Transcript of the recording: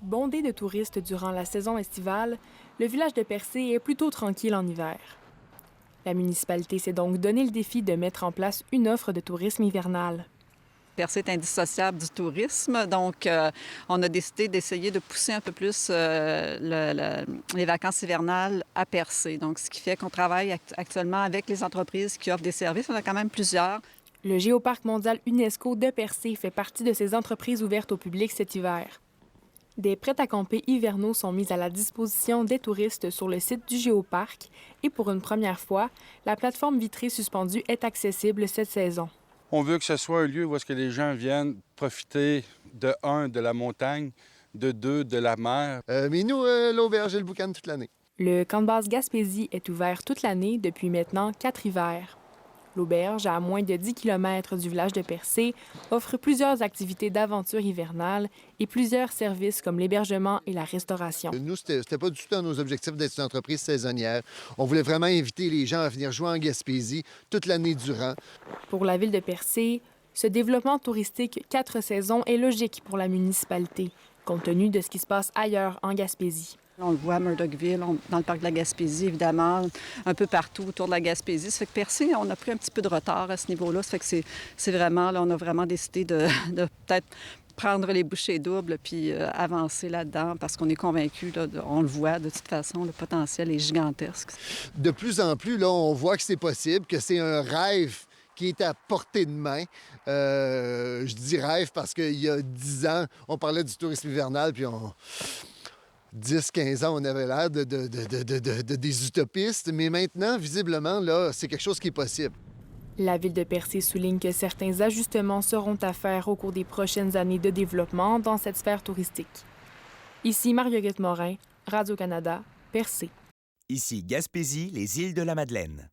Bondé de touristes durant la saison estivale, le village de Percé est plutôt tranquille en hiver. La municipalité s'est donc donné le défi de mettre en place une offre de tourisme hivernal. Percé est indissociable du tourisme, donc on a décidé d'essayer de pousser un peu plus les vacances hivernales à Percé. Donc, ce qui fait qu'on travaille actuellement avec les entreprises qui offrent des services. On a quand même plusieurs. Le Géoparc mondial UNESCO de Percé fait partie de ces entreprises ouvertes au public cet hiver. Des prêts-à-camper hivernaux sont mis à la disposition des touristes sur le site du Géoparc et pour une première fois, la plateforme vitrée suspendue est accessible cette saison. On veut que ce soit un lieu où est-ce que les gens viennent profiter de de la montagne, de deux, de la mer. Mais nous, l'auberge et le boucan toute l'année. Le camp de base Gaspésie est ouvert toute l'année depuis maintenant 4 hivers. L'auberge, à moins de 10 km du village de Percé, offre plusieurs activités d'aventure hivernale et plusieurs services comme l'hébergement et la restauration. Nous, c'était pas du tout dans nos objectifs d'être une entreprise saisonnière. On voulait vraiment inviter les gens à venir jouer en Gaspésie toute l'année durant. Pour la ville de Percé, ce développement touristique 4 saisons est logique pour la municipalité, compte tenu de ce qui se passe ailleurs en Gaspésie. On le voit à Murdochville, dans le parc de la Gaspésie, évidemment, un peu partout autour de la Gaspésie. Ça fait que Percé, on a pris un petit peu de retard à ce niveau-là. Ça fait que c'est vraiment, là, on a vraiment décidé de peut-être prendre les bouchées doubles puis avancer là-dedans parce qu'on est convaincus, on le voit de toute façon, le potentiel est gigantesque. De plus en plus, là, on voit que c'est possible, que c'est un rêve qui est à portée de main. Je dis rêve parce qu'il y a 10 ans, on parlait du tourisme hivernal, puis 10-15 ans, on avait l'air des utopistes, mais maintenant, visiblement, là, c'est quelque chose qui est possible. La ville de Percé souligne que certains ajustements seront à faire au cours des prochaines années de développement dans cette sphère touristique. Ici Marguerite Morin, Radio-Canada, Percé. Ici Gaspésie, les îles de la Madeleine.